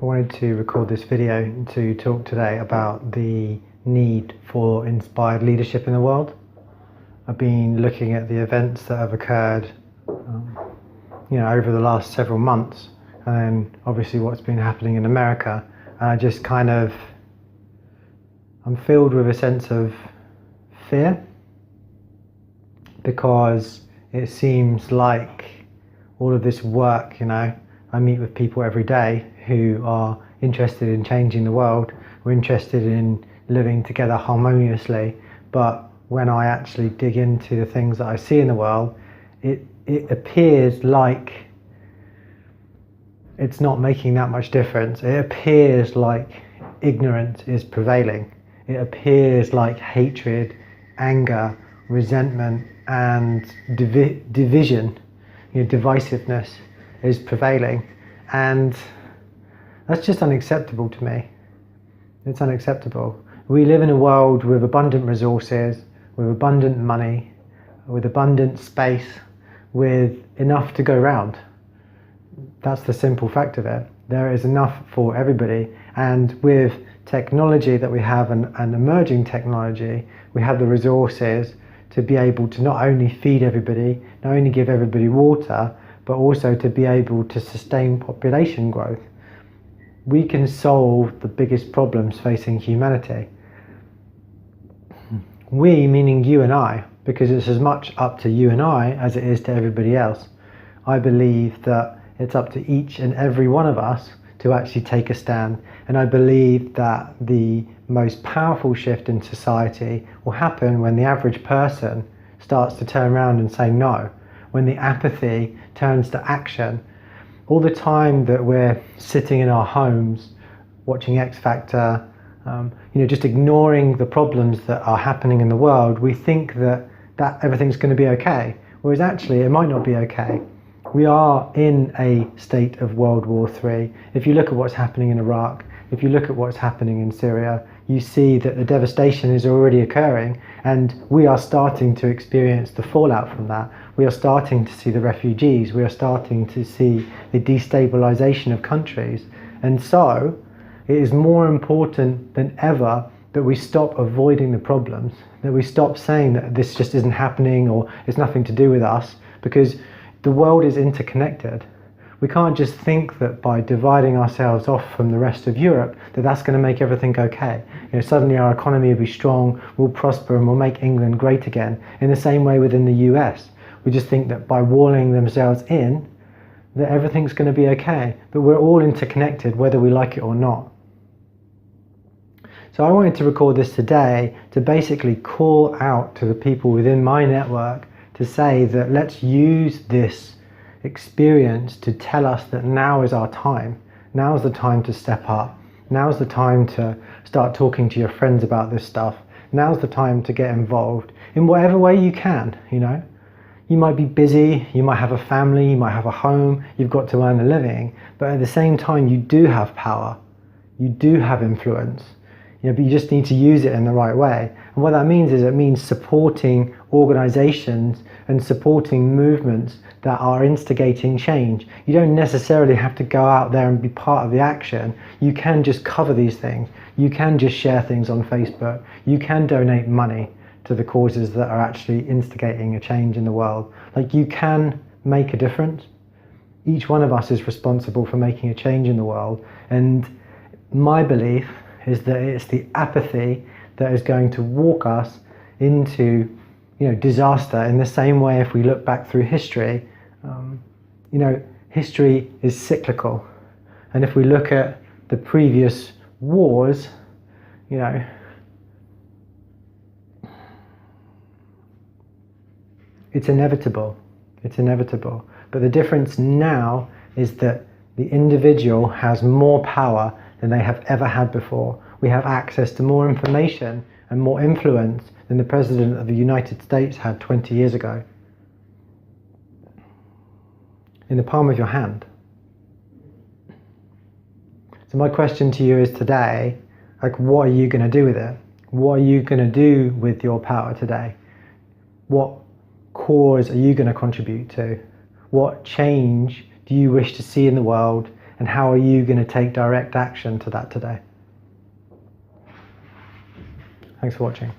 I wanted to record this video to talk today about the need for inspired leadership in the world. I've been looking at the events that have occurred over the last several months, and then obviously what's been happening in America, and I just I'm filled with a sense of fear, because it seems like all of this work, I meet with people every day who are interested in changing the world. We're interested in living together harmoniously, but when I actually dig into the things that I see in the world, it appears like it's not making that much difference. It appears like ignorance is prevailing. It appears like hatred, anger, resentment, and division, divisiveness is prevailing, and that's just unacceptable to me. It's unacceptable. We live in a world with abundant resources, with abundant money, with abundant space, with enough to go round. That's the simple fact of it. There is enough for everybody, and with technology that we have, and emerging technology, we have the resources to be able to not only feed everybody, not only give everybody water, but also to be able to sustain population growth. We can solve the biggest problems facing humanity. We, meaning you and I, because it's as much up to you and I as it is to everybody else. I believe that it's up to each and every one of us to actually take a stand, and I believe that the most powerful shift in society will happen when the average person starts to turn around and say no, when the apathy turns to action. All the time that we're sitting in our homes watching X Factor, just ignoring the problems that are happening in the world, we think that everything's going to be okay, whereas actually it might not be okay. We are in a state of World War III. If you look at what's happening in Iraq, if you look at what's happening in Syria, you see that the devastation is already occurring, and we are starting to experience the fallout from that. We are starting to see the refugees. We are starting to see the destabilization of countries. And so it is more important than ever that we stop avoiding the problems, that we stop saying that this just isn't happening or it's nothing to do with us, because the world is interconnected. We can't just think that by dividing ourselves off from the rest of Europe that that's going to make everything okay. Suddenly our economy will be strong, we'll prosper, and we'll make England great again. In the same way within the US, we just think that by walling themselves in, that everything's going to be okay. But we're all interconnected, whether we like it or not. So I wanted to record this today to basically call out to the people within my network to say that let's use this experience to tell us that now is our time. Now is the time to step up. Now is the time to start talking to your friends about this stuff. Now is the time to get involved in whatever way you can. You might be busy, you might have a family, you might have a home, you've got to earn a living, but at the same time you do have power, you do have influence. But you just need to use it in the right way. And what that means is it means supporting organizations and supporting movements that are instigating change. You don't necessarily have to go out there and be part of the action. You can just cover these things. You can just share things on Facebook. You can donate money to the causes that are actually instigating a change in the world. You can make a difference. Each one of us is responsible for making a change in the world. And my belief is that it's the apathy that is going to walk us into disaster. In the same way, if we look back through history, history is cyclical. And if we look at the previous wars, it's inevitable. It's inevitable. But the difference now is that the individual has more power than they have ever had before. We have access to more information and more influence than the President of the United States had 20 years ago. In the palm of your hand. So my question to you is today, what are you going to do with it? What are you going to do with your power today? What cause are you going to contribute to? What change do you wish to see in the world? And how are you going to take direct action to that today? Thanks for watching.